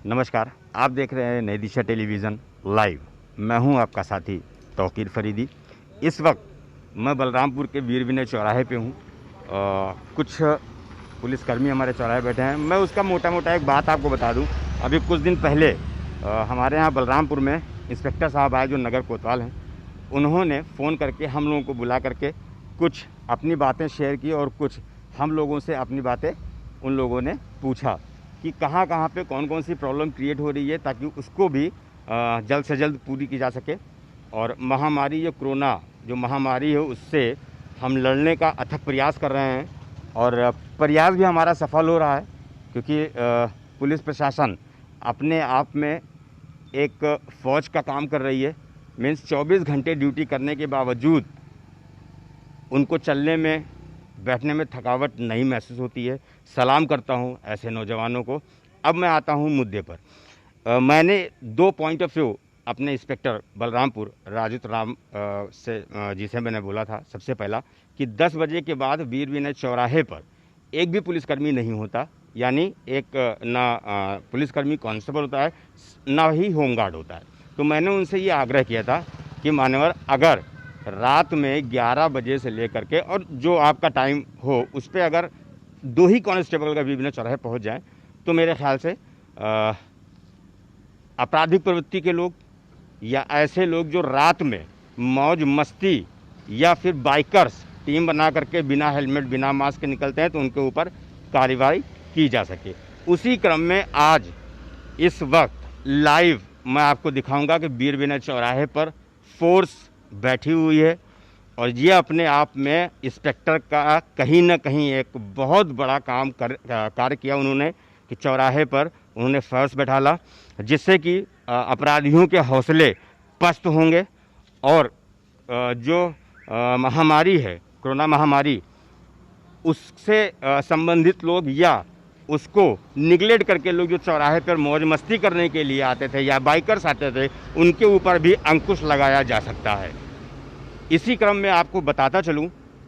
नमस्कार, आप देख रहे हैं नई दिशा टेलीविज़न लाइव। मैं हूं आपका साथी तौकीर फरीदी। इस वक्त मैं बलरामपुर के वीर विनय चौराहे पे हूं। कुछ पुलिसकर्मी हमारे चौराहे बैठे हैं। मैं उसका मोटा मोटा एक बात आपको बता दूं। अभी कुछ दिन पहले हमारे यहाँ बलरामपुर में इंस्पेक्टर साहब आए जो नगर कोतवाल हैं। उन्होंने फ़ोन करके हम लोगों को बुला करके कुछ अपनी बातें शेयर की और कुछ हम लोगों से अपनी बातें उन लोगों ने पूछा कि कहाँ कहाँ पे कौन कौन सी प्रॉब्लम क्रिएट हो रही है, ताकि उसको भी जल्द से जल्द पूरी की जा सके। और महामारी जो कोरोना जो महामारी है उससे हम लड़ने का अथक प्रयास कर रहे हैं और प्रयास भी हमारा सफल हो रहा है, क्योंकि पुलिस प्रशासन अपने आप में एक फ़ौज का काम कर रही है। मीन्स 24 घंटे ड्यूटी करने के बावजूद उनको चलने में बैठने में थकावट नहीं महसूस होती है। सलाम करता हूं ऐसे नौजवानों को। अब मैं आता हूं मुद्दे पर। मैंने 2 पॉइंट ऑफ व्यू अपने इंस्पेक्टर बलरामपुर राजू राम जिसे मैंने बोला था सबसे पहला कि 10 बजे के बाद वीर विनय चौराहे पर एक भी पुलिसकर्मी नहीं होता, यानी एक ना पुलिसकर्मी कांस्टेबल होता है ना ही होमगार्ड होता है। तो मैंने उनसे ये आग्रह किया था कि मान्यवर, अगर रात में 11 बजे से लेकर के और जो आपका टाइम हो उस पर अगर 2 ही कांस्टेबल का वीर विनय चौराहे पहुँच जाएँ तो मेरे ख्याल से आपराधिक प्रवृत्ति के लोग या ऐसे लोग जो रात में मौज मस्ती या फिर बाइकर्स टीम बना करके बिना हेलमेट बिना मास्क के निकलते हैं तो उनके ऊपर कार्रवाई की जा सके। उसी क्रम में आज इस वक्त लाइव मैं आपको दिखाऊंगा कि वीर विनय चौराहे पर फोर्स बैठी हुई है और ये अपने आप में इंस्पेक्टर का कहीं ना कहीं एक बहुत बड़ा कार्य किया उन्होंने कि चौराहे पर उन्होंने फोर्स बैठाला, जिससे कि अपराधियों के हौसले पस्त होंगे और जो महामारी है कोरोना महामारी उससे संबंधित लोग या उसको निगलेक्ट करके लोग जो चौराहे पर मौज मस्ती करने के लिए आते थे या बाइकर्स आते थे उनके ऊपर भी अंकुश लगाया जा सकता है। इसी क्रम में आपको बताता चलूं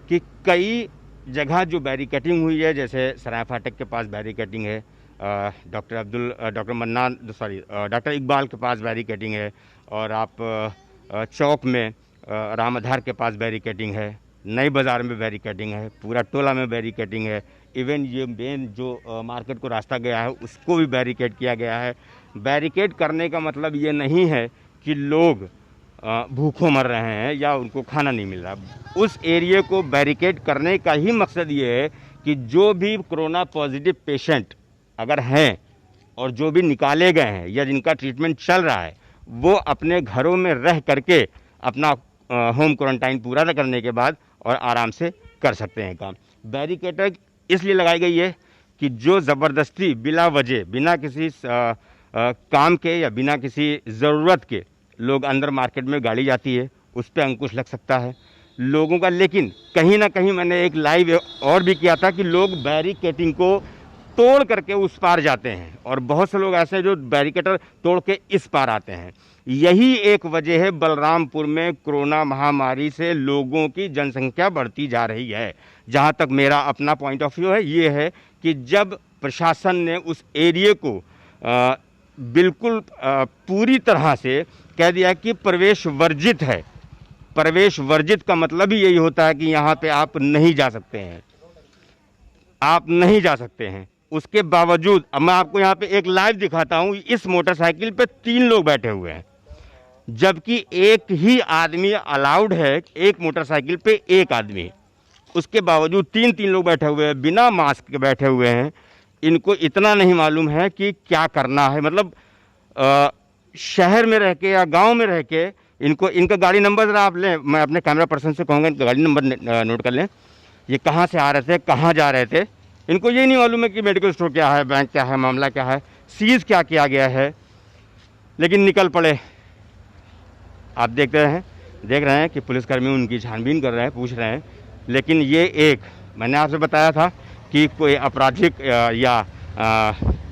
कि कई जगह जो बैरिकेटिंग हुई है, जैसे सराय फाटक के पास बैरिकेटिंग है, डॉक्टर इकबाल के पास बैरिकेटिंग है, और आप चौक में राम आधार के पास बैरिकेटिंग है, नई बाज़ार में बैरिकेटिंग है, पूरा टोला में बैरिकेटिंग है। इवन ये मेन जो मार्केट को रास्ता गया है उसको भी बैरिकेड किया गया है। बैरिकेड करने का मतलब ये नहीं है कि लोग भूखों मर रहे हैं या उनको खाना नहीं मिल रहा। उस एरिया को बैरिकेड करने का ही मकसद ये है कि जो भी कोरोना पॉजिटिव पेशेंट अगर हैं और जो भी निकाले गए हैं या जिनका ट्रीटमेंट चल रहा है वो अपने घरों में रह करके अपना होम क्वारंटाइन पूरा करने के बाद और आराम से कर सकते हैं काम। बैरिकेड इसलिए लगाई गई है कि जो ज़बरदस्ती बिला वजह बिना किसी काम के या बिना किसी ज़रूरत के लोग अंदर मार्केट में गाड़ी जाती है उस पर अंकुश लग सकता है लोगों का। लेकिन कहीं ना कहीं मैंने एक लाइव और भी किया था कि लोग बैरिकेटिंग को तोड़ करके उस पार जाते हैं और बहुत से लोग ऐसे हैं जो बैरिकेटर तोड़ के इस पार आते हैं। यही एक वजह है बलरामपुर में कोरोना महामारी से लोगों की जनसंख्या बढ़ती जा रही है। जहां तक मेरा अपना पॉइंट ऑफ व्यू है ये है कि जब प्रशासन ने उस एरिया को बिल्कुल पूरी तरह से कह दिया कि प्रवेश वर्जित है। प्रवेश वर्जित का मतलब ही यही होता है कि यहाँ पे आप नहीं जा सकते हैं, आप नहीं जा सकते हैं। उसके बावजूद अब मैं आपको यहाँ पे एक लाइव दिखाता हूँ। इस मोटरसाइकिल पे 3 लोग बैठे हुए हैं, जबकि एक ही आदमी अलाउड है, एक मोटरसाइकिल पे एक आदमी। उसके बावजूद 3 लोग बैठे हुए हैं, बिना मास्क के बैठे हुए हैं। इनको इतना नहीं मालूम है कि क्या करना है। मतलब शहर में रह के या गांव में रह के इनका गाड़ी नंबर ज़रा आप लें, मैं अपने कैमरा पर्सन से कहूँगा इनका गाड़ी नंबर नोट कर लें। ये कहाँ से आ रहे थे, कहाँ जा रहे थे, इनको ये नहीं मालूम है कि मेडिकल स्टोर क्या है, बैंक क्या है, मामला क्या है, सीज क्या किया गया है, लेकिन निकल पड़े। आप देख रहे हैं कि पुलिसकर्मी उनकी छानबीन कर रहे हैं, पूछ रहे हैं। लेकिन ये एक मैंने आपसे बताया था कि कोई आपराधिक या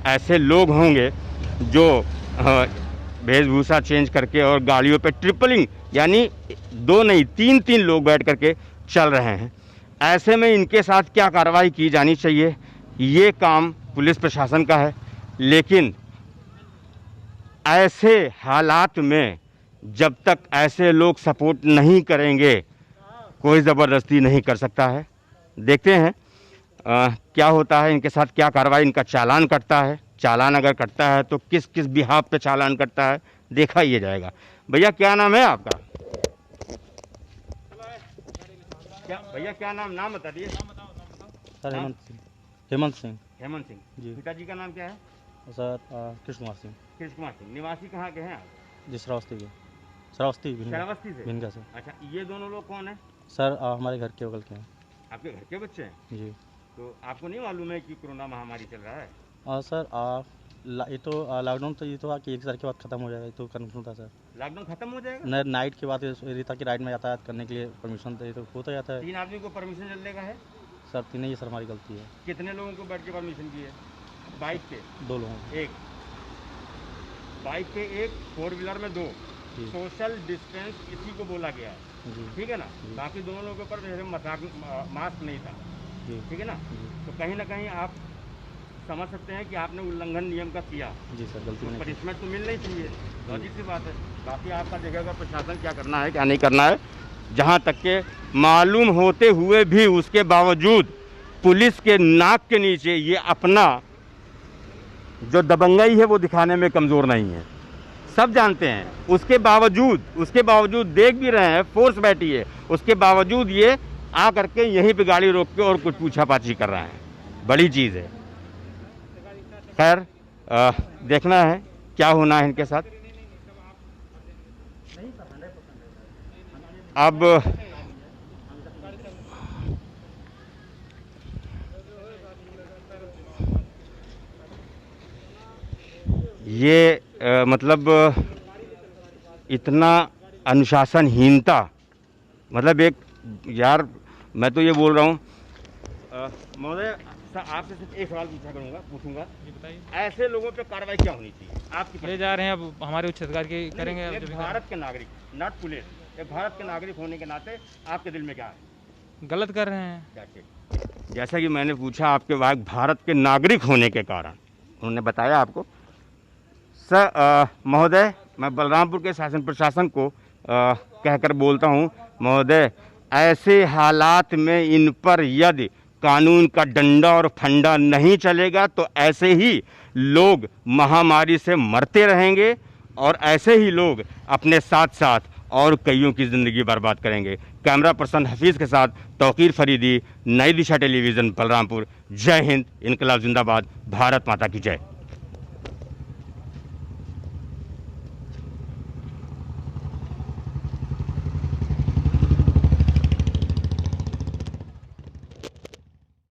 ऐसे लोग होंगे जो वेशभूषा चेंज करके और गाड़ियों पे ट्रिपलिंग यानी 2 नहीं 3 लोग बैठ करके चल रहे हैं। ऐसे में इनके साथ क्या कार्रवाई की जानी चाहिए, ये काम पुलिस प्रशासन का है। लेकिन ऐसे हालात में जब तक ऐसे लोग सपोर्ट नहीं करेंगे कोई ज़बरदस्ती नहीं कर सकता है। देखते हैं क्या होता है इनके साथ, क्या कार्रवाई, इनका चालान कटता है। चालान अगर कटता है तो किस किस बिहाफ पे चालान कटता है देखा ही जाएगा। भैया क्या नाम है आपका? क्या भैया क्या नाम बता दिए। सर हेमंत सिंह। हेमंत सिंह। हेमंत सिंह जी। पिताजी का नाम क्या है? सर कृष्ण कुमार सिंह। कृष्ण कुमार सिंह। निवासी कहाँ के हैं आप? जी श्रावस्ती के। श्रावस्ती श्रावस्ती से। भिनगा से। अच्छा, ये दोनों लोग कौन है? सर हमारे घर के बगल के हैं। आपके घर के बच्चे हैं? जी। तो आपको नहीं मालूम है कि कोरोना महामारी चल रहा है? सर ये तो लॉकडाउन तो ये तो कि 1 तारीख के बाद खत्म हो जाएगा, ये तो कन्फर्म था सर। लॉकडाउन खत्म हो जाएगा? नाइट के बाद ये था कि राइड में यातायात करने के लिए परमिशन तो ये तो होता जाता है। 3 आदमी को परमिशन चलने का है? सर 3 ही सर हमारी गलती है। कितने लोगों को बैठ के परमिशन की है? बाइक पे 2 लोगों को। एक, बाइक पे एक, 4 व्हीलर में 2। जी। सोशल डिस्टेंस इसी को बोला गया है, जी। ठीक है ना? जी। बाकी दोनों लोगों के ऊपर मास्क नहीं था, जी। ठीक है ना? जी। तो कहीं ना कहीं आप समझ सकते हैं कि आपने उल्लंघन नियम का किया, जी सर गलती तो नहीं की। पनिशमेंट तो मिलना ही चाहिए, लॉजिक सी बात है। बाकी आपका देखेगा प्रशासन क्या करना है क्या नहीं करना है। जहाँ तक के मालूम होते हुए भी उसके बावजूद पुलिस के नाक के नीचे ये अपना जो दबंगई है वो दिखाने में कमज़ोर नहीं है, सब जानते हैं। उसके बावजूद देख भी रहे हैं, फोर्स बैठी है, उसके बावजूद ये आ करके यहीं पे गाड़ी रोक के और कुछ पूछा-पाछी कर रहे हैं, बड़ी चीज़ है। खैर देखना है क्या होना है इनके साथ। अब ये मतलब इतना अनुशासनहीनता, मतलब एक यार मैं तो ये बोल रहा हूँ महोदय, आपसे सिर्फ एक सवाल पूछूंगा। जी बताइए। ऐसे लोगों पे कार्रवाई क्या होनी चाहिए आपकी? ले जा रहे हैं, अब हमारे उच्च अधिकारी की करेंगे। अब जो भी भारत के नागरिक, नॉट पुलिस, एक भारत के नागरिक होने के नाते आपके दिल में क्या है? गलत कर रहे हैं। जैसा कि मैंने पूछा आपके बाद भारत के नागरिक होने के कारण उन्होंने बताया आपको। सर महोदय, मैं बलरामपुर के शासन प्रशासन को कहकर बोलता हूँ, महोदय ऐसे हालात में इन पर यदि कानून का डंडा और फंडा नहीं चलेगा तो ऐसे ही लोग महामारी से मरते रहेंगे और ऐसे ही लोग अपने साथ साथ और कईयों की ज़िंदगी बर्बाद करेंगे। कैमरा पर्सन हफीज़ के साथ तौकीर फरीदी, नई दिशा टेलीविज़न बलरामपुर। जय हिंद, इनकलाब जिंदाबाद, भारत माता की जय।